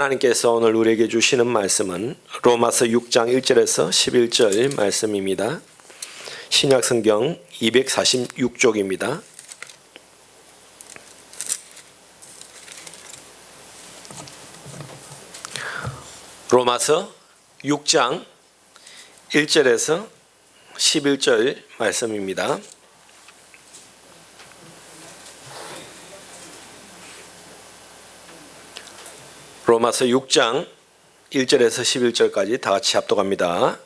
하나님께서 오늘 우리에게 주시는 말씀은 로마서 6장 1절에서 11절 말씀입니다. 신약성경 246쪽입니다. 로마서 6장 1절에서 11절 말씀입니다. 로마서 6장 1절에서 11절까지 다 같이 합독합니다.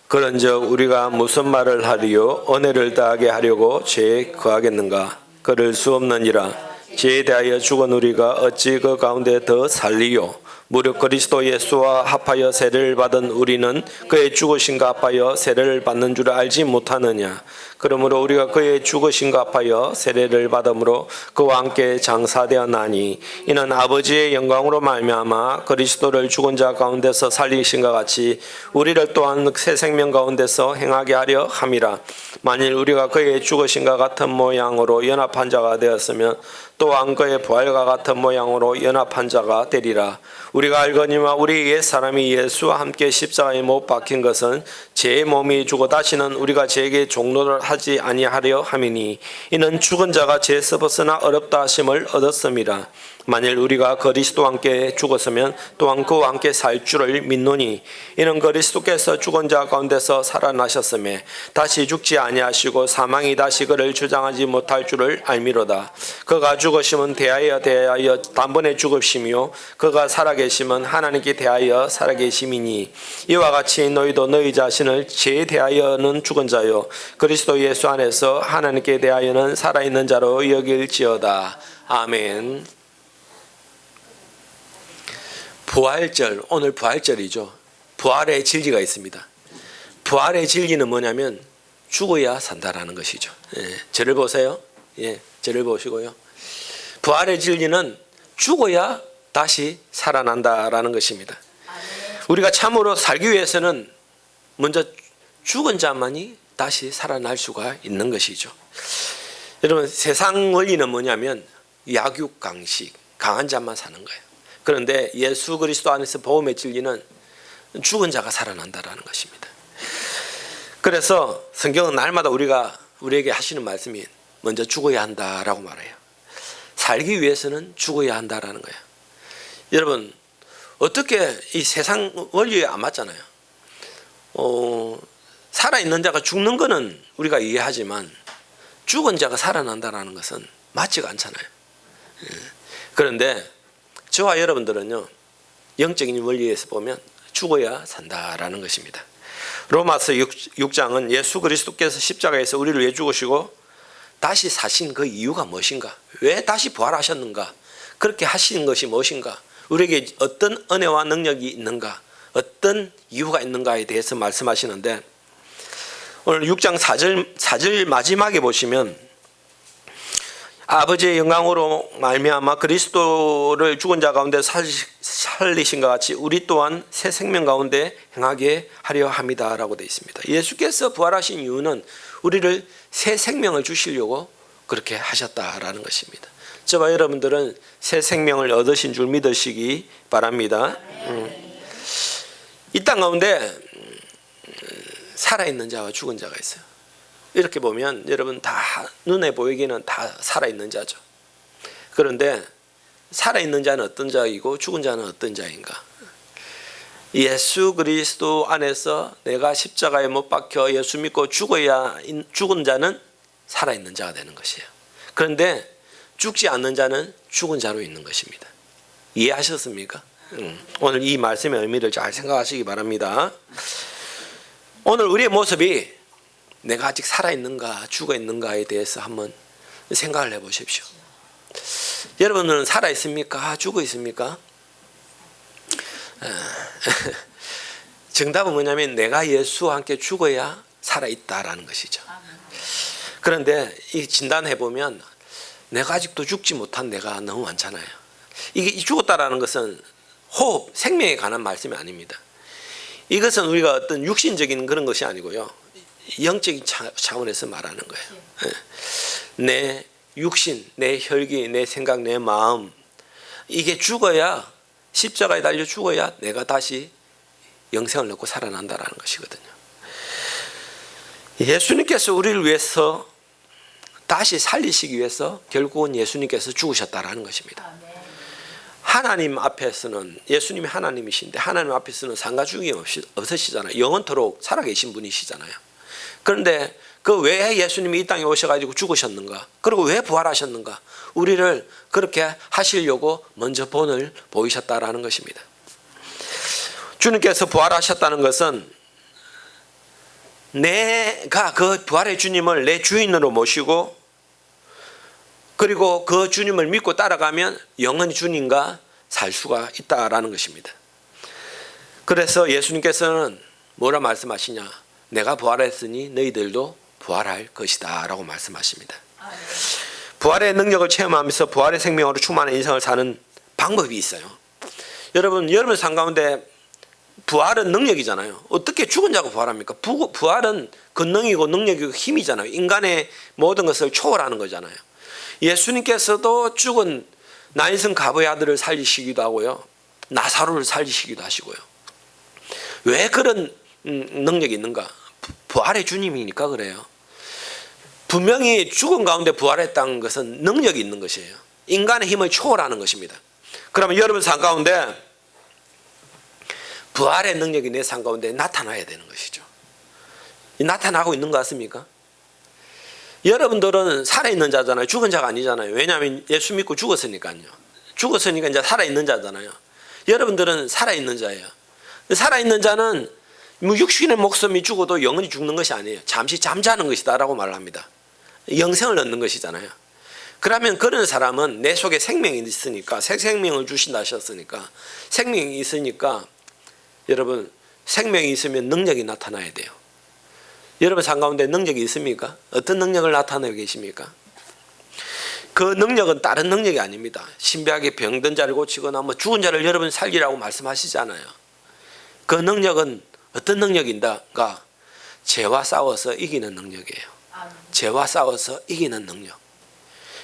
그런즉 우리가 무슨 말을 하리요? 은혜를 다하게 하려고 죄에 거하겠는가? 그럴 수 없느니라. 죄에 대하여 죽은 우리가 어찌 그 가운데 더 살리요? 무릇 그리스도 예수와 합하여 세례를 받은 우리는 그의 죽으심과 합하여 세례를 받는 줄 알지 못하느냐? 그러므로 우리가 그의 죽으심과 합하여 세례를 받음으로 그와 함께 장사되었나니 이는 아버지의 영광으로 말미암아 그리스도를 죽은 자 가운데서 살리신과 같이 우리를 또한 새 생명 가운데서 행하게 하려 함이라. 만일 우리가 그의 죽으심과 같은 모양으로 연합한 자가 되었으면 또한 그의 부활과 같은 모양으로 연합한 자가 되리라. 우리가 알거니와 우리 옛 사람이 예수와 함께 십자가에 못 박힌 것은 제 몸이 죽어 다시는 우리가 제게 종로를 하지 아니하려 함이니 이는 죽은 자가 죄에서 벗어나 어렵다 하심을 얻었음이라. 만일 우리가 그리스도와 함께 죽었으면 또한 그와 함께 살 줄을 믿노니 이는 그리스도께서 죽은 자 가운데서 살아나셨음에 다시 죽지 아니하시고 사망이 다시 그를 주장하지 못할 줄을 알미로다. 그가 죽으심은 대하여 단번에 죽으심이요 그가 살아계심은 하나님께 대하여 살아계심이니 이와 같이 너희도 너희 자신을 죄에 대하여는 죽은 자요 그리스도 예수 안에서 하나님께 대하여는 살아있는 자로 여길지어다. 아멘. 부활절, 오늘 부활절이죠. 부활의 진리가 있습니다. 부활의 진리는 뭐냐면 죽어야 산다라는 것이죠. 저를 보세요. 저를 보시고요. 부활의 진리는 죽어야 다시 살아난다라는 것입니다. 우리가 참으로 살기 위해서는 먼저 죽은 자만이 다시 살아날 수가 있는 것이죠. 여러분, 세상 원리는 뭐냐면 약육강식, 강한 자만 사는 거예요. 그런데 예수 그리스도 안에서 복음의 진리는 죽은 자가 살아난다라는 것입니다. 그래서 성경은 날마다 우리에게 하시는 말씀이 먼저 죽어야 한다라고 말해요. 살기 위해서는 죽어야 한다라는 거예요. 여러분, 어떻게 이 세상 원리에 안 맞잖아요. 살아있는 자가 죽는 거는 우리가 이해하지만 죽은 자가 살아난다라는 것은 맞지가 않잖아요. 그런데 저와 여러분들은요, 영적인 원리에서 보면 죽어야 산다라는 것입니다. 로마서 6장은 예수 그리스도께서 십자가에서 우리를 위해 죽으시고 다시 사신 그 이유가 무엇인가? 왜 다시 부활하셨는가? 그렇게 하시는 것이 무엇인가? 우리에게 어떤 은혜와 능력이 있는가? 어떤 이유가 있는가에 대해서 말씀하시는데 오늘 6장 4절 마지막에 보시면 아버지의 영광으로 말미암아 그리스도를 죽은 자 가운데 살리신 것 같이 우리 또한 새 생명 가운데 행하게 하려 합니다라고 되어 있습니다. 예수께서 부활하신 이유는 우리를 새 생명을 주시려고 그렇게 하셨다라는 것입니다. 저와 여러분들은 새 생명을 얻으신 줄 믿으시기 바랍니다. 이 땅 가운데 살아있는 자와 죽은 자가 있어요. 이렇게 보면 여러분 다 눈에 보이기는 다 살아있는 자죠. 그런데 살아있는 자는 어떤 자이고 죽은 자는 어떤 자인가? 예수 그리스도 안에서 내가 십자가에 못 박혀 예수 믿고 죽은 자는 살아있는 자가 되는 것이에요. 그런데 죽지 않는 자는 죽은 자로 있는 것입니다. 이해하셨습니까? 오늘 이 말씀의 의미를 잘 생각하시기 바랍니다. 오늘 우리의 모습이 내가 아직 살아있는가 죽어있는가에 대해서 한번 생각을 해보십시오. 여러분은 살아있습니까? 죽어있습니까? 정답은 뭐냐면 내가 예수와 함께 죽어야 살아있다라는 것이죠. 그런데 이 진단해보면 내가 아직도 죽지 못한 내가 너무 많잖아요. 이게 죽었다라는 것은 호흡, 생명에 관한 말씀이 아닙니다. 이것은 우리가 어떤 육신적인 그런 것이 아니고요. 영적인 차원에서 말하는 거예요. 내 육신, 내 혈기, 내 생각, 내 마음 이게 죽어야 십자가에 달려 죽어야 내가 다시 영생을 얻고 살아난다라는 것이거든요. 예수님께서 우리를 위해서 다시 살리시기 위해서 결국은 예수님께서 죽으셨다라는 것입니다. 하나님 앞에서는, 예수님이 하나님이신데 하나님 앞에서는 상가 중이 없으시잖아요. 영원토록 살아계신 분이시잖아요. 그런데 그 왜 예수님이 이 땅에 오셔가지고 죽으셨는가? 그리고 왜 부활하셨는가? 우리를 그렇게 하시려고 먼저 본을 보이셨다라는 것입니다. 주님께서 부활하셨다는 것은 내가 그 부활의 주님을 내 주인으로 모시고, 그리고 그 주님을 믿고 따라가면 영원히 주님과 살 수가 있다라는 것입니다. 그래서 예수님께서는 뭐라 말씀하시냐? 내가 부활했으니 너희들도 부활할 것이다 라고 말씀하십니다. 부활의 능력을 체험하면서 부활의 생명으로 충만한 인생을 사는 방법이 있어요. 여러분 삶 가운데 부활은 능력이잖아요. 어떻게 죽은 자가 부활합니까? 부활은 권능이고 능력이고 힘이잖아요. 인간의 모든 것을 초월하는 거잖아요. 예수님께서도 죽은 나인성 가부의 아들을 살리시기도 하고요, 나사로를 살리시기도 하시고요. 왜 그런 능력이 있는가? 부활의 주님이니까 그래요. 분명히 죽은 가운데 부활했다는 것은 능력이 있는 것이에요. 인간의 힘을 초월하는 것입니다. 그러면 여러분 삶 가운데 부활의 능력이 내 삶 가운데 나타나야 되는 것이죠. 나타나고 있는 것 같습니까? 여러분들은 살아있는 자잖아요. 죽은 자가 아니잖아요. 왜냐하면 예수 믿고 죽었으니까요. 죽었으니까 이제 살아있는 자잖아요. 여러분들은 살아있는 자예요. 살아있는 자는 육신의 목숨이 죽어도 영원히 죽는 것이 아니에요. 잠시 잠자는 것이다 라고 말을 합니다. 영생을 얻는 것이잖아요. 그러면 그런 사람은 내 속에 생명이 있으니까, 새 생명을 주신다 하셨으니까, 생명이 있으니까 여러분 생명이 있으면 능력이 나타나야 돼요. 여러분 삶 가운데 능력이 있습니까? 어떤 능력을 나타내고 계십니까? 그 능력은 다른 능력이 아닙니다. 신비하게 병든 자를 고치거나 뭐 죽은 자를 여러분 살리라고 말씀하시잖아요. 그 능력은 어떤 능력인가? 죄와 싸워서 이기는 능력이에요. 죄와 싸워서 이기는 능력.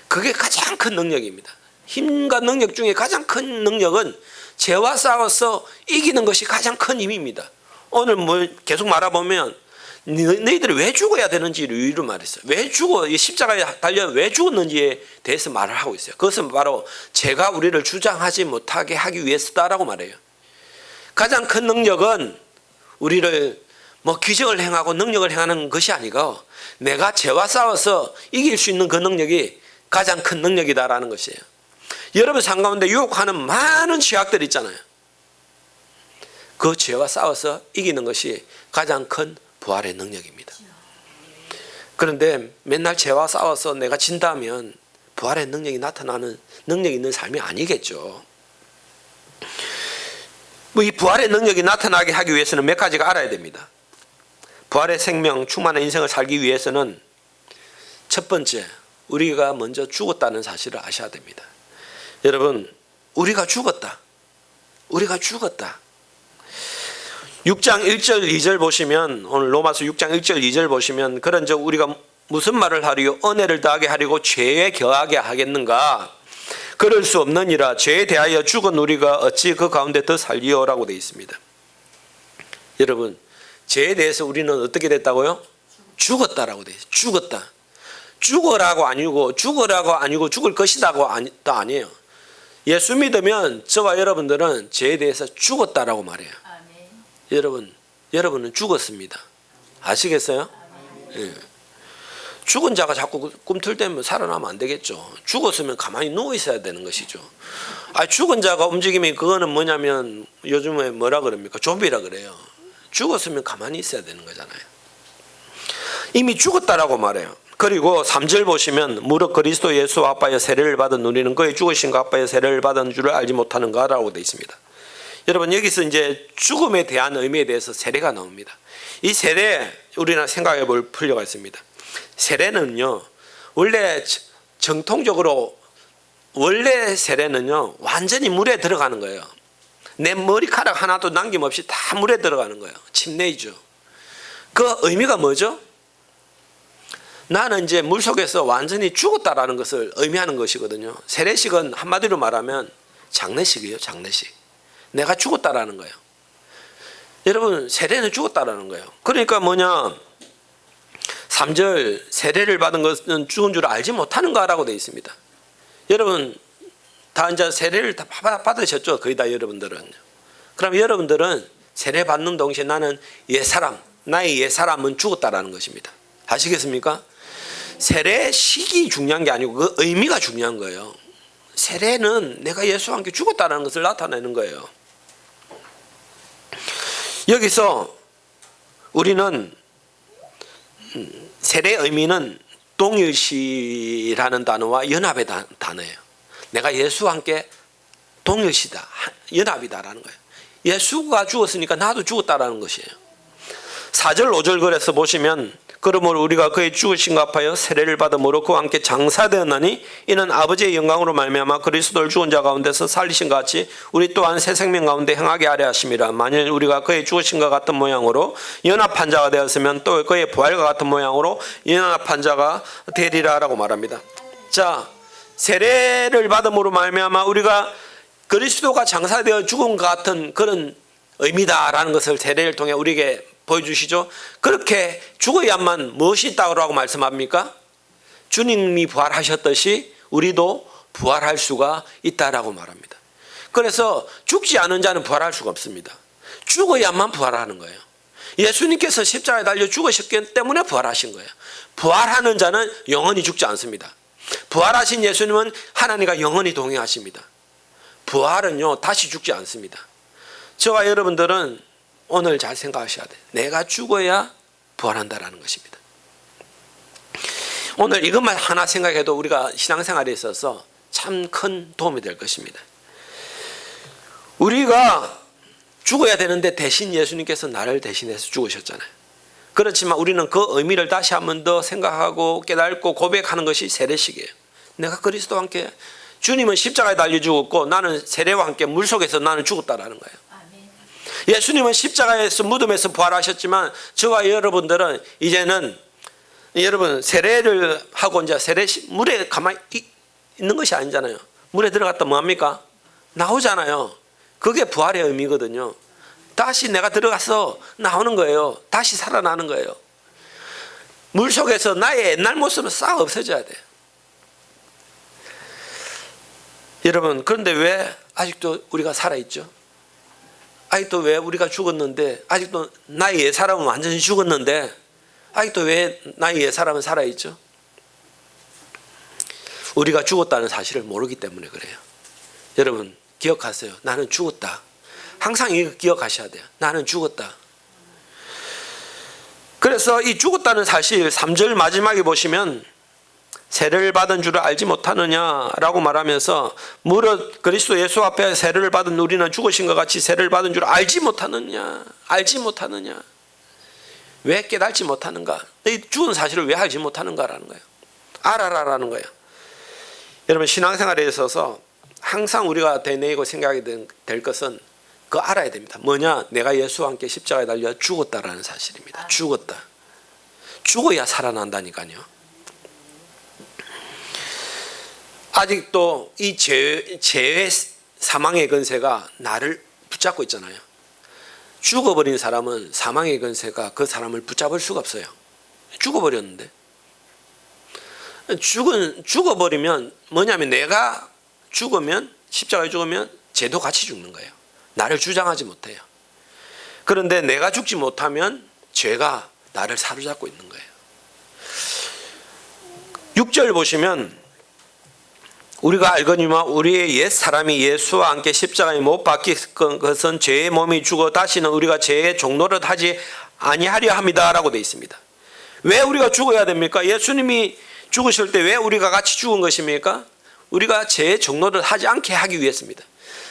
그게 가장 큰 능력입니다. 힘과 능력 중에 가장 큰 능력은 죄와 싸워서 이기는 것이 가장 큰 힘입니다. 오늘 뭐 계속 말아보면 너희들이 왜 죽어야 되는지를 이유로 말했어요. 왜 죽어? 십자가에 달려 왜 죽었는지에 대해서 말을 하고 있어요. 그것은 바로 죄가 우리를 주장하지 못하게 하기 위해서다라고 말해요. 가장 큰 능력은 우리를 뭐 기적을 행하고 능력을 행하는 것이 아니고 내가 죄와 싸워서 이길 수 있는 그 능력이 가장 큰 능력이다라는 것이에요. 여러분 삶 가운데 유혹하는 많은 죄악들 있잖아요. 그 죄와 싸워서 이기는 것이 가장 큰 부활의 능력입니다. 그런데 맨날 죄와 싸워서 내가 진다면 부활의 능력이 나타나는 능력이 있는 삶이 아니겠죠. 뭐 이 부활의 능력이 나타나게 하기 위해서는 몇 가지가 알아야 됩니다. 부활의 생명, 충만한 인생을 살기 위해서는 첫 번째, 우리가 먼저 죽었다는 사실을 아셔야 됩니다. 여러분, 우리가 죽었다. 우리가 죽었다. 6장 1절 2절 보시면, 오늘 로마서 6장 1절 2절 보시면, 그런즉 우리가 무슨 말을 하리요? 은혜를 더하게 하려고 죄에 겨하게 하겠는가? 그럴 수 없느니라. 죄에 대하여 죽은 우리가 어찌 그 가운데 더 살리오라고 되어 있습니다. 여러분, 죄에 대해서 우리는 어떻게 됐다고요? 죽었다라고 되어 있어요. 죽었다. 죽어라고 아니고 죽을 것이다고 아니에요. 예수 믿으면 저와 여러분들은 죄에 대해서 죽었다라고 말해요. 여러분은 죽었습니다. 아시겠어요? 예. 죽은 자가 자꾸 꿈틀대면 살아나면 안 되겠죠. 죽었으면 가만히 누워 있어야 되는 것이죠. 죽은 자가 움직이면 그거는 뭐냐면 요즘에 뭐라 그럽니까? 좀비라 그래요. 죽었으면 가만히 있어야 되는 거잖아요. 이미 죽었다라고 말해요. 그리고 3절 보시면 무릇 그리스도 예수 아빠의 세례를 받은 우리는 그의 죽으신가 아빠의 세례를 받은 줄을 알지 못하는가라고 되어 있습니다. 여러분 여기서 이제 죽음에 대한 의미에 대해서 세례가 나옵니다. 이 세례 우리는 생각해 볼 필요가 있습니다. 세례는요 원래 정통적으로 원래 세례는요 완전히 물에 들어가는 거예요. 내 머리카락 하나도 남김없이 다 물에 들어가는 거예요. 침례이죠. 그 의미가 뭐죠? 나는 이제 물속에서 완전히 죽었다라는 것을 의미하는 것이거든요. 세례식은 한마디로 말하면 장례식이에요. 장례식. 내가 죽었다라는 거예요. 여러분, 세례는 죽었다라는 거예요. 그러니까 뭐냐, 3절 세례를 받은 것은 죽은 줄 알지 못하는가라고 되어 있습니다. 여러분 다 이제 세례를 다 받으셨죠? 거의 다 여러분들은. 그럼 여러분들은 세례 받는 동시에 나는 옛사람, 나의 옛사람은 죽었다라는 것입니다. 아시겠습니까? 세례 시기 중요한 게 아니고 그 의미가 중요한 거예요. 세례는 내가 예수와 함께 죽었다는 것을 나타내는 거예요. 여기서 우리는 세례의 의미는 동일시라는 단어와 연합의 단어예요. 내가 예수와 함께 동일시다, 연합이다라는 거예요. 예수가 죽었으니까 나도 죽었다라는 것이에요. 4절 5절 그래서 보시면 그러므로 우리가 그의 죽으심과 합하여 세례를 받음으로 그와 함께 장사되었나니 이는 아버지의 영광으로 말미암아 그리스도를 죽은 자 가운데서 살리신 것 같이 우리 또한 새 생명 가운데 행하게 하려 하심이라. 만일 우리가 그의 죽으심과 같은 모양으로 연합한 자가 되었으면 또 그의 부활과 같은 모양으로 연합한 자가 되리라라고 말합니다. 자, 세례를 받음으로 말미암아 우리가 그리스도가 장사되어 죽은 것 같은 그런 의미다라는 것을 세례를 통해 우리에게 보여주시죠. 그렇게 죽어야만 무엇이 있다고 말씀합니까? 주님이 부활하셨듯이 우리도 부활할 수가 있다라고 말합니다. 그래서 죽지 않은 자는 부활할 수가 없습니다. 죽어야만 부활하는 거예요. 예수님께서 십자가에 달려 죽으셨기 때문에 부활하신 거예요. 부활하는 자는 영원히 죽지 않습니다. 부활하신 예수님은 하나님과 영원히 동행하십니다. 부활은요 다시 죽지 않습니다. 저와 여러분들은 오늘 잘 생각하셔야 돼요. 내가 죽어야 부활한다라는 것입니다. 오늘 이것만 하나 생각해도 우리가 신앙생활에 있어서 참 큰 도움이 될 것입니다. 우리가 죽어야 되는데 대신 예수님께서 나를 대신해서 죽으셨잖아요. 그렇지만 우리는 그 의미를 다시 한 번 더 생각하고 깨닫고 고백하는 것이 세례식이에요. 내가 그리스도와 함께, 주님은 십자가에 달려 죽었고 나는 세례와 함께 물속에서 나는 죽었다라는 거예요. 예수님은 십자가에서 무덤에서 부활하셨지만 저와 여러분들은 이제는 여러분 세례를 하고 이제 물에 가만히 있는 것이 아니잖아요. 물에 들어갔다 뭐합니까? 나오잖아요. 그게 부활의 의미거든요. 다시 내가 들어가서 나오는 거예요. 다시 살아나는 거예요. 물속에서 나의 옛날 모습은 싹 없어져야 돼요. 여러분, 그런데 왜 아직도 우리가 살아있죠? 아직도 왜 우리가 죽었는데, 아직도 나의 옛사람은 완전히 죽었는데 아직도 왜 나의 옛사람은 살아있죠? 우리가 죽었다는 사실을 모르기 때문에 그래요. 여러분 기억하세요. 나는 죽었다. 항상 이거 기억하셔야 돼요. 나는 죽었다. 그래서 이 죽었다는 사실 3절 마지막에 보시면 세례를 받은 줄을 알지 못하느냐라고 말하면서 무릇 그리스도 예수 앞에 세례를 받은 우리는 죽으신 것 같이 세례를 받은 줄을 알지 못하느냐. 알지 못하느냐. 왜 깨닫지 못하는가. 이 죽은 사실을 왜 알지 못하는가라는 거예요. 알아라라는 거예요. 여러분 신앙생활에 있어서 항상 우리가 되뇌이고 생각이 될 것은 그거 알아야 됩니다. 뭐냐? 내가 예수와 함께 십자가에 달려 죽었다라는 사실입니다. 죽었다. 죽어야 살아난다니까요. 아직도 이 죄의 사망의 권세가 나를 붙잡고 있잖아요. 죽어버린 사람은 사망의 권세가 그 사람을 붙잡을 수가 없어요. 죽어버렸는데. 죽어버리면 뭐냐면 내가 죽으면, 십자가에 죽으면 죄도 같이 죽는 거예요. 나를 주장하지 못해요. 그런데 내가 죽지 못하면 죄가 나를 사로잡고 있는 거예요. 6절 보시면 우리가 알거니와 우리의 옛 사람이 예수와 함께 십자가에 못 박힌 것은 죄의 몸이 죽어 다시는 우리가 죄의 종노릇 하지 아니하려 함이다라고 되어 있습니다. 왜 우리가 죽어야 됩니까? 예수님이 죽으실 때 왜 우리가 같이 죽은 것입니까? 우리가 죄의 종노릇 하지 않게 하기 위해서입니다.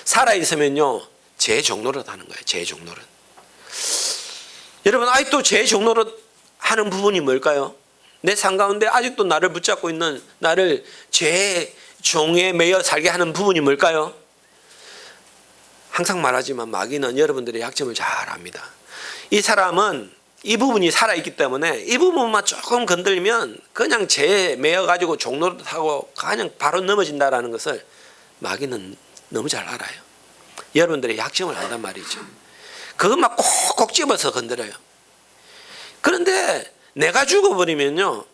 살아있으면요 죄의 종노릇 하는 거예요. 죄의 종노릇. 여러분 아직도 죄의 종노릇 하는 부분이 뭘까요? 내 삶 가운데 아직도 나를 붙잡고 있는, 나를 죄의 종에 매여 살게 하는 부분이 뭘까요? 항상 말하지만 마귀는 여러분들의 약점을 잘 압니다. 이 사람은 이 부분이 살아있기 때문에 이 부분만 조금 건들면 그냥 죄에 매여가지고 종노릇하고 그냥 바로 넘어진다라는 것을 마귀는 너무 잘 알아요. 여러분들의 약점을 안단 말이죠. 그것만 콕콕 집어서 건드려요. 그런데 내가 죽어버리면요,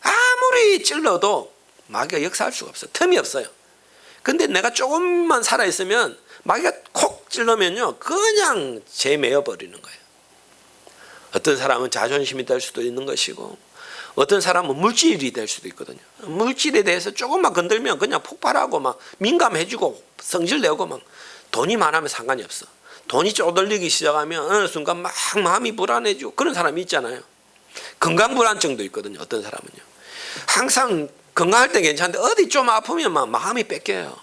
아무리 찔러도 마귀가 역사할 수가 없어요. 틈이 없어요. 근데 내가 조금만 살아있으면 마귀가 콕 찔러면요, 그냥 재매어 버리는 거예요. 어떤 사람은 자존심이 될 수도 있는 것이고, 어떤 사람은 물질이 될 수도 있거든요. 물질에 대해서 조금만 건들면 그냥 폭발하고 막 민감해지고 성질내고 막 돈이 많으면 상관이 없어. 돈이 쪼들리기 시작하면 어느 순간 막 마음이 불안해지고 그런 사람이 있잖아요. 건강불안증도 있거든요. 어떤 사람은요. 항상 건강할 때 괜찮은데 어디 좀 아프면 막 마음이 뺏겨요.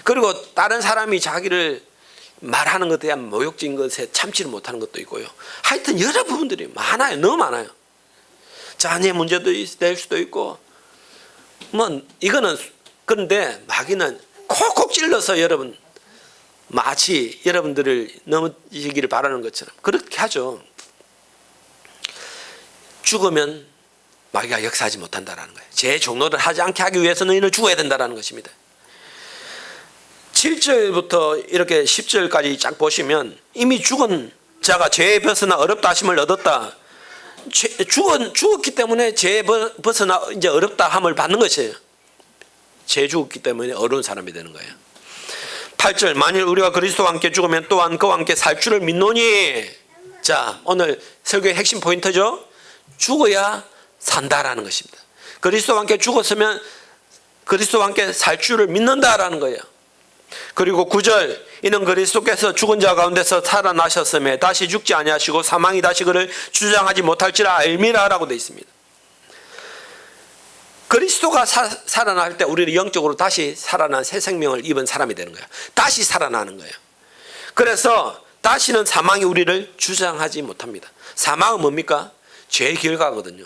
그리고 다른 사람이 자기를 말하는 것에 대한 모욕적인 것에 참지를 못하는 것도 있고요. 하여튼 여러 부분들이 많아요. 너무 많아요. 자녀 문제도 될 수도 있고, 뭐 이거는, 그런데 마귀는 콕콕 찔러서 여러분 마치 여러분들을 넘어지기를 바라는 것처럼 그렇게 하죠. 죽으면 마귀가 역사하지 못한다는 거예요. 제 종로를 하지 않게 하기 위해서 너희는 죽어야 된다는 것입니다. 7절부터 이렇게 10절까지 쫙 보시면 이미 죽은 자가 죄에 벗어나 어렵다 하심을 얻었다. 죽었기 때문에 죄에 벗어나 이제 어렵다 함을 받는 것이에요. 죄 죽었기 때문에 어려운 사람이 되는 거예요. 8절, 만일 우리가 그리스도와 함께 죽으면 또한 그와 함께 살 줄을 믿노니. 자, 오늘 설교의 핵심 포인트죠. 죽어야 산다라는 것입니다. 그리스도와 함께 죽었으면 그리스도와 함께 살 줄을 믿는다라는 거예요. 그리고 9절, 이는 그리스도께서 죽은 자 가운데서 살아나셨음에 다시 죽지 아니하시고 사망이 다시 그를 주장하지 못할지라 알미라라고 되어 있습니다. 그리스도가 살아날 때 우리는 영적으로 다시 살아난 새 생명을 입은 사람이 되는 거예요. 다시 살아나는 거예요. 그래서 다시는 사망이 우리를 주장하지 못합니다. 사망은 뭡니까? 죄의 결과거든요.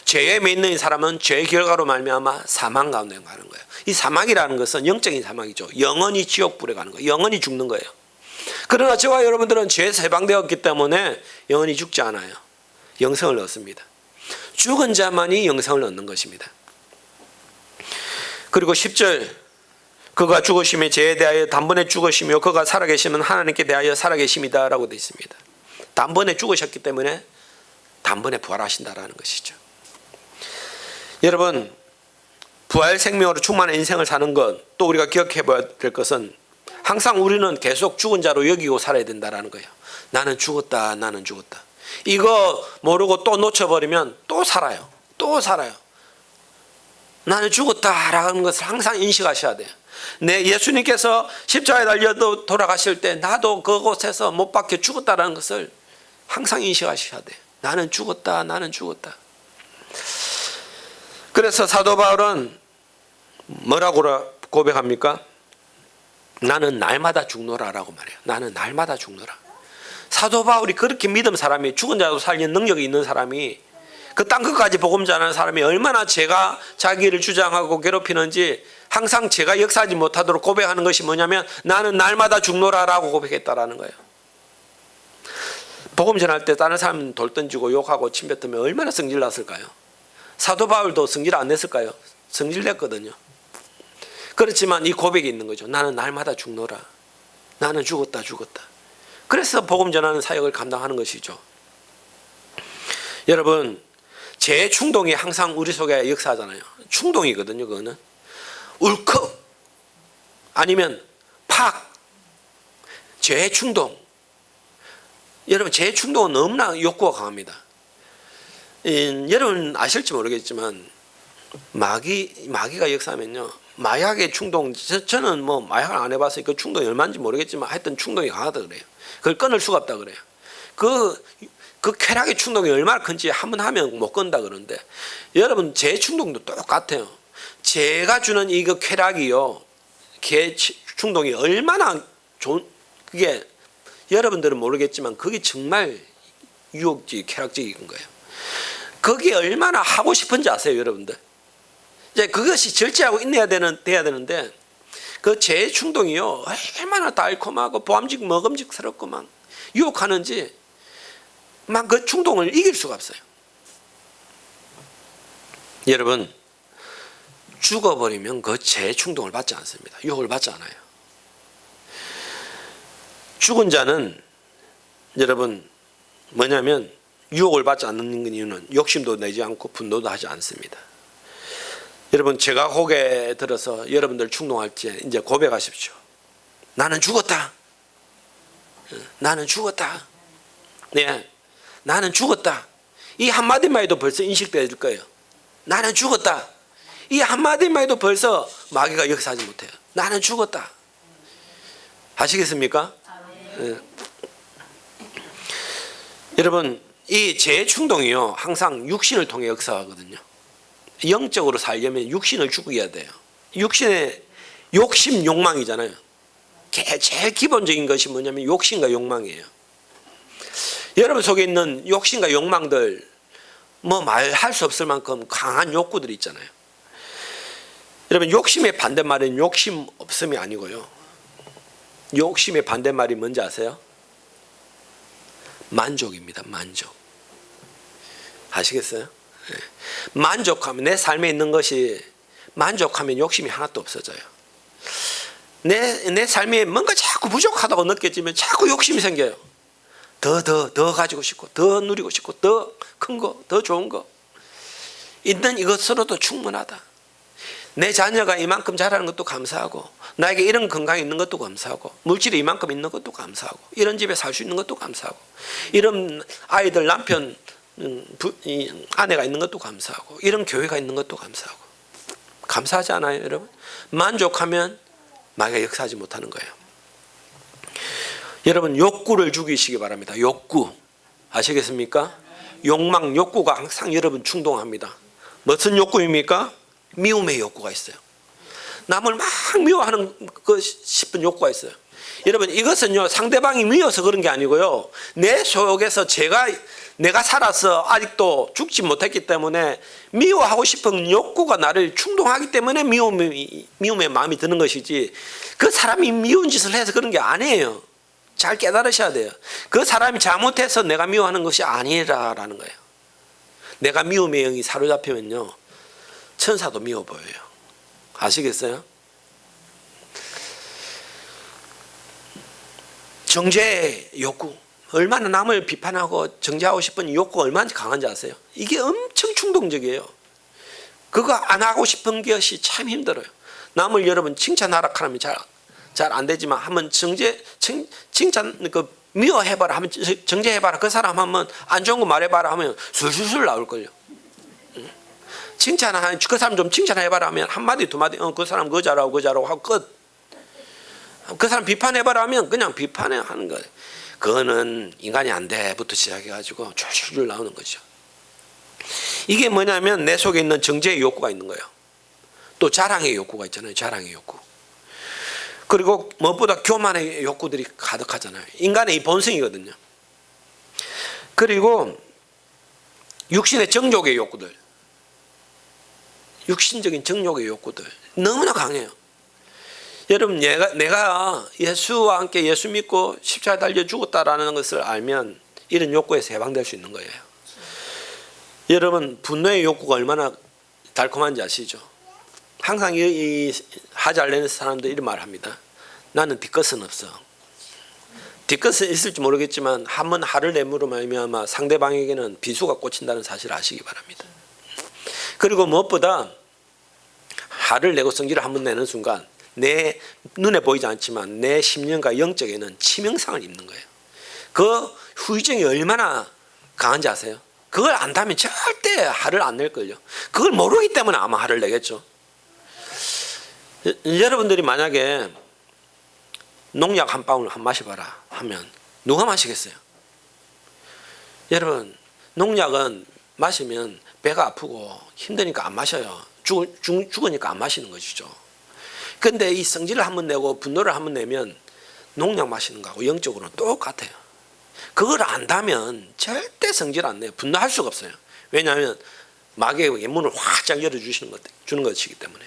죄에 맺는 사람은 죄의 결과로 말미암아 사망 가운데 가는 거예요. 이 사망이라는 것은 영적인 사망이죠. 영원히 지옥불에 가는 거예요. 영원히 죽는 거예요. 그러나 저와 여러분들은 죄에서 해방되었기 때문에 영원히 죽지 않아요. 영생을 얻습니다. 죽은 자만이 영생을 얻는 것입니다. 그리고 10절, 그가 죽으심에 죄에 대하여 단번에 죽으시며 그가 살아계시면 하나님께 대하여 살아계심이다 라고 되어 있습니다. 단번에 죽으셨기 때문에 단번에 부활하신다라는 것이죠. 여러분, 부활 생명으로 충만한 인생을 사는 것, 또 우리가 기억해 봐야 될 것은 항상 우리는 계속 죽은 자로 여기고 살아야 된다는 거예요. 나는 죽었다, 나는 죽었다. 이거 모르고 또 놓쳐버리면 또 살아요. 또 살아요. 나는 죽었다라는 것을 항상 인식하셔야 돼요. 내 예수님께서 십자가에 달려 돌아가실 때 나도 그곳에서 못 박혀 죽었다라는 것을 항상 인식하셔야 돼요. 나는 죽었다, 나는 죽었다. 그래서 사도 바울은 뭐라고 고백합니까? 나는 날마다 죽노라라고 말해요. 나는 날마다 죽노라. 사도 바울이 그렇게 믿음 사람이, 죽은 자도 살리는 능력이 있는 사람이, 그 땅 끝까지 복음 전하는 사람이 얼마나 죄가 자기를 주장하고 괴롭히는지 항상 죄가 역사하지 못하도록 고백하는 것이 뭐냐면 나는 날마다 죽노라라고 고백했다라는 거예요. 복음 전할 때 다른 사람 돌 던지고 욕하고 침 뱉으면 얼마나 성질 났을까요? 사도 바울도 성질 안 냈을까요? 성질 냈거든요. 그렇지만 이 고백이 있는 거죠. 나는 날마다 죽노라. 나는 죽었다. 그래서 복음 전하는 사역을 감당하는 것이죠. 여러분, 죄의 충동이 항상 우리 속에 역사하잖아요. 충동이거든요. 그거는 울컥 아니면 팍. 죄의 충동. 여러분, 죄의 충동은 너무나 욕구가 강합니다. 여러분 아실지 모르겠지만 마귀가 역사하면요, 마약의 충동, 저는 뭐 마약을 안 해봐서 그 충동이 얼마인지 모르겠지만 하여튼 충동이 강하다 그래요. 그걸 끊을 수가 없다 그래요. 그 쾌락의 충동이 얼마나 큰지 한번 하면 못 끊는다 그러는데, 여러분 죄 충동도 똑같아요. 죄가 주는 이 쾌락이요, 개 충동이 얼마나 좋은, 그게 여러분들은 모르겠지만 그게 정말 유혹적, 쾌락적인 거예요. 그게 얼마나 하고 싶은지 아세요, 여러분들? 이제 그것이 절제하고 인내해야 돼야 되는데 그 죄 충동이요, 얼마나 달콤하고 먹음직스럽고 막 유혹하는지 막 그 충동을 이길 수가 없어요. 여러분, 죽어버리면 그 죄 충동을 받지 않습니다. 유혹을 받지 않아요. 죽은 자는 여러분 뭐냐면 유혹을 받지 않는 이유는 욕심도 내지 않고 분노도 하지 않습니다. 여러분 제가 고개 들어서 여러분들 충동할 때 이제 고백하십시오. 나는 죽었다. 나는 죽었다. 네, 나는 죽었다. 이 한마디만 해도 벌써 인식될 거예요. 나는 죽었다. 이 한마디만 해도 벌써 마귀가 역사하지 못해요. 나는 죽었다. 아시겠습니까? 네. 여러분 이 재충동이요 항상 육신을 통해 역사하거든요. 영적으로 살려면 육신을 죽여야 돼요. 육신의 욕심 욕망이잖아요. 제일 기본적인 것이 뭐냐면 욕심과 욕망이에요. 여러분 속에 있는 욕심과 욕망들 뭐 말할 수 없을 만큼 강한 욕구들이 있잖아요. 여러분 욕심의 반대말은 욕심 없음이 아니고요. 욕심의 반대말이 뭔지 아세요? 만족입니다. 만족. 아시겠어요? 만족하면 내 삶에 있는 것이 만족하면 욕심이 하나도 없어져요. 내 삶에 뭔가 자꾸 부족하다고 느껴지면 자꾸 욕심이 생겨요. 더 가지고 싶고 더 누리고 싶고 더 큰 거, 더 좋은 거. 있는 이것으로도 충분하다. 내 자녀가 이만큼 자라는 것도 감사하고 나에게 이런 건강이 있는 것도 감사하고 물질이 이만큼 있는 것도 감사하고 이런 집에 살 수 있는 것도 감사하고 이런 아이들 남편 아내가 있는 것도 감사하고 이런 교회가 있는 것도 감사하고 감사하지 않아요 여러분? 만족하면 마귀가 역사하지 못하는 거예요. 여러분 욕구를 죽이시기 바랍니다. 욕구 아시겠습니까? 욕망 욕구가 항상 여러분 충동합니다. 무슨 욕구입니까? 미움의 욕구가 있어요. 남을 막 미워하는 싶은 욕구가 있어요. 여러분 이것은요 상대방이 미워서 그런 게 아니고요 내 속에서 내가 살아서 아직도 죽지 못했기 때문에 미워하고 싶은 욕구가 나를 충동하기 때문에 미움의 마음이 드는 것이지 그 사람이 미운 짓을 해서 그런 게 아니에요. 잘 깨달으셔야 돼요. 그 사람이 잘못해서 내가 미워하는 것이 아니라는 거예요. 내가 미움의 영이 사로잡히면요 천사도 미워 보여요. 아시겠어요? 정죄의 욕구 얼마나 남을 비판하고 정죄하고 싶은 욕구가 얼마나 강한지 아세요? 이게 엄청 충동적이에요. 그거 안 하고 싶은 것이 참 힘들어요. 남을 여러분 칭찬하라 하면 잘 안 되지만 한번 칭찬 미워해봐라 하면 정죄해봐라 그 사람 하면 안 좋은 거 말해봐라 하면 술술술 나올걸요. 칭찬하는 그 사람 좀 칭찬해봐라 하면 한마디 두마디 그 사람 그거 잘하고 하고 끝. 그 사람 비판해봐라 하면 그냥 비판하는 거예요. 그거는 인간이 안 돼부터 시작해가지고 줄줄줄 나오는 거죠. 이게 뭐냐면 내 속에 있는 정죄의 욕구가 있는 거예요. 또 자랑의 욕구가 있잖아요. 자랑의 욕구. 그리고 무엇보다 교만의 욕구들이 가득하잖아요. 인간의 이 본성이거든요. 그리고 육신의 정욕의 욕구들, 육신적인 정욕의 욕구들 너무나 강해요. 여러분 내가 예수와 함께 예수 믿고 십자가에 달려 죽었다라는 것을 알면 이런 욕구에서 해방될 수 있는 거예요. 여러분 분노의 욕구가 얼마나 달콤한지 아시죠? 항상 이 하잘레는 사람들이 이런 말을 합니다. 나는 뒤끝은 없어. 뒤끝은 있을지 모르겠지만 한번 화를 내므로 말미암아 상대방에게는 비수가 꽂힌다는 사실을 아시기 바랍니다. 그리고 무엇보다 화를 내고 성질을 한번 내는 순간 내 눈에 보이지 않지만 내 심령과 영적에는 치명상을 입는 거예요. 그 후유증이 얼마나 강한지 아세요? 그걸 안다면 절대 화를 안 낼걸요. 그걸 모르기 때문에 아마 화를 내겠죠. 여러분들이 만약에 농약 한 방울 한 마셔봐라 하면 누가 마시겠어요? 여러분 농약은 마시면 배가 아프고 힘드니까 안 마셔요. 죽으니까 안 마시는 것이죠. 근데 이 성질을 한번 내고 분노를 한번 내면 농약 마시는 거하고 영적으로는 똑같아요. 그걸 안다면 절대 성질 안 내요. 분노할 수가 없어요. 왜냐하면 마귀에게 문을 활짝 주는 것이기 때문에.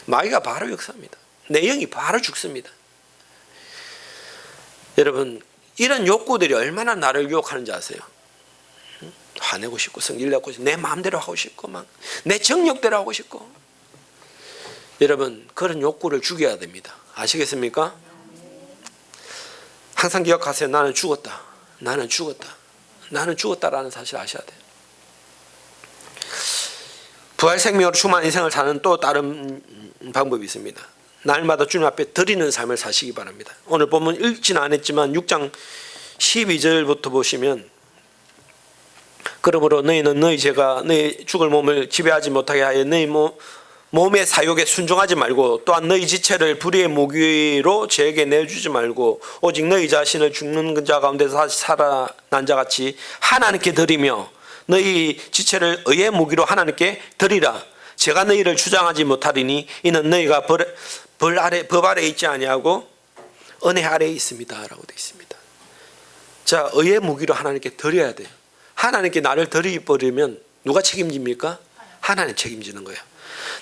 마귀가 바로 역사합니다. 내 영이 바로 죽습니다. 여러분 이런 욕구들이 얼마나 나를 유혹하는지 아세요? 화내고 싶고 성질 내고 싶고 내 마음대로 하고 싶고 막 내 정욕대로 하고 싶고. 여러분 그런 욕구를 죽여야 됩니다. 아시겠습니까? 항상 기억하세요. 나는 죽었다. 나는 죽었다. 나는 죽었다라는 사실을 아셔야 돼요. 부활 생명으로 충만한 인생을 사는 또 다른 방법이 있습니다. 날마다 주님 앞에 드리는 삶을 사시기 바랍니다. 오늘 본문 읽지는 않았지만 6장 12절부터 보시면, 그러므로 너희는 너희 죄가 너희 죽을 몸을 지배하지 못하게 하여 너희 몸의 사욕에 순종하지 말고, 또한 너희 지체를 불의의 무기로 죄에게 내주지 말고, 오직 너희 자신을 죽는 자 가운데서 다시 살아난 자같이 하나님께 드리며 너희 지체를 의의 무기로 하나님께 드리라. 제가 너희를 주장하지 못하리니 이는 너희가 법 아래 있지 아니하고 은혜 아래에 있습니다 라고 되어 있습니다. 자, 의의 무기로 하나님께 드려야 돼요. 하나님께 나를 드려버리면 누가 책임집니까? 하나님 책임지는 거예요.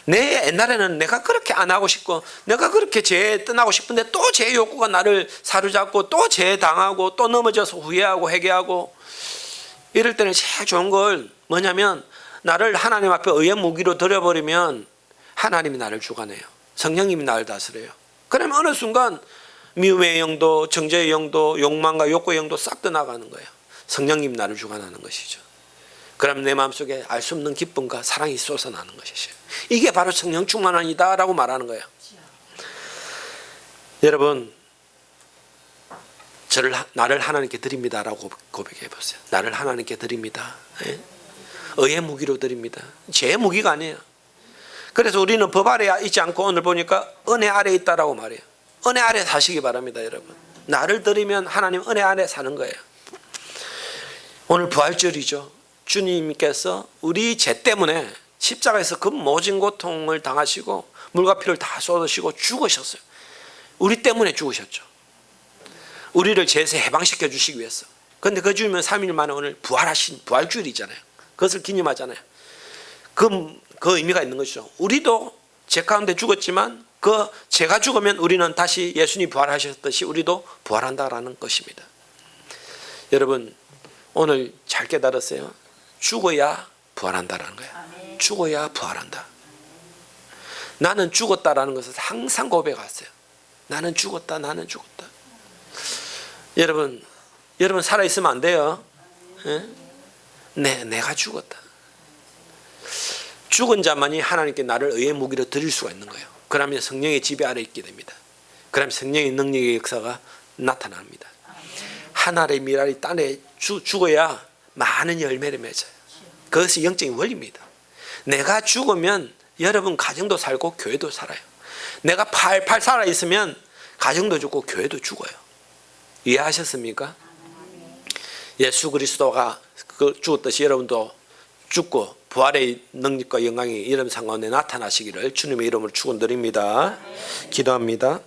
내 옛날에는 내가 그렇게 안 하고 싶고 내가 그렇게 죄에 떠나고 싶은데 또 죄의 욕구가 나를 사로잡고 또 죄에 당하고 또 넘어져서 후회하고 회개하고, 이럴 때는 제일 좋은 걸 뭐냐면, 나를 하나님 앞에 의의 무기로 드려버리면 하나님이 나를 주관해요. 성령님이 나를 다스려요. 그러면 어느 순간 미움의 영도, 정죄의 영도, 욕망과 욕구의 영도 싹 떠나가는 거예요. 성령님이 나를 주관하는 것이죠. 그럼 내 마음속에 알 수 없는 기쁨과 사랑이 솟아나는 것이죠. 이게 바로 성령 충만이다 라고 말하는 거예요. 여러분, 나를 하나님께 드립니다 라고 고백해 보세요. 나를 하나님께 드립니다. 의의 무기로 드립니다. 제 무기가 아니에요. 그래서 우리는 법 아래 있지 않고 오늘 보니까 은혜 아래 있다라고 말해요. 은혜 아래 사시기 바랍니다. 여러분, 나를 드리면 하나님 은혜 아래 사는 거예요. 오늘 부활절이죠. 주님께서 우리 죄 때문에 십자가에서 그 모진 고통을 당하시고 물과 피를 다 쏟으시고 죽으셨어요. 우리 때문에 죽으셨죠. 우리를 죄에서 해방시켜 주시기 위해서. 그런데 그 주님은 3일 만에 오늘 부활하신 부활주일이잖아요. 그것을 기념하잖아요. 그 의미가 있는 것이죠. 우리도 죄 가운데 죽었지만 그 죄가 죽으면 우리는 다시 예수님이 부활하셨듯이 우리도 부활한다라는 것입니다. 여러분, 오늘 잘 깨달았어요. 죽어야 부활한다라는 거예요. 죽어야 부활한다. 나는 죽었다라는 것을 항상 고백했어요. 나는 죽었다. 나는 죽었다. 여러분 살아있으면 안 돼요. 내가 죽었다. 죽은 자만이 하나님께 나를 의의 무기로 드릴 수가 있는 거예요. 그러면 성령의 지배 아래 있게 됩니다. 그러면 성령의 능력의 역사가 나타납니다. 하늘의 미랄이 땅에 죽어야 많은 열매를 맺어요. 그것이 영적인 원리입니다. 내가 죽으면 여러분 가정도 살고 교회도 살아요. 내가 팔팔 살아있으면 가정도 죽고 교회도 죽어요. 이해하셨습니까? 예수 그리스도가 죽었듯이 여러분도 죽고 부활의 능력과 영광이 이름 상가운데 나타나시기를 주님의 이름으로 축원드립니다. 기도합니다.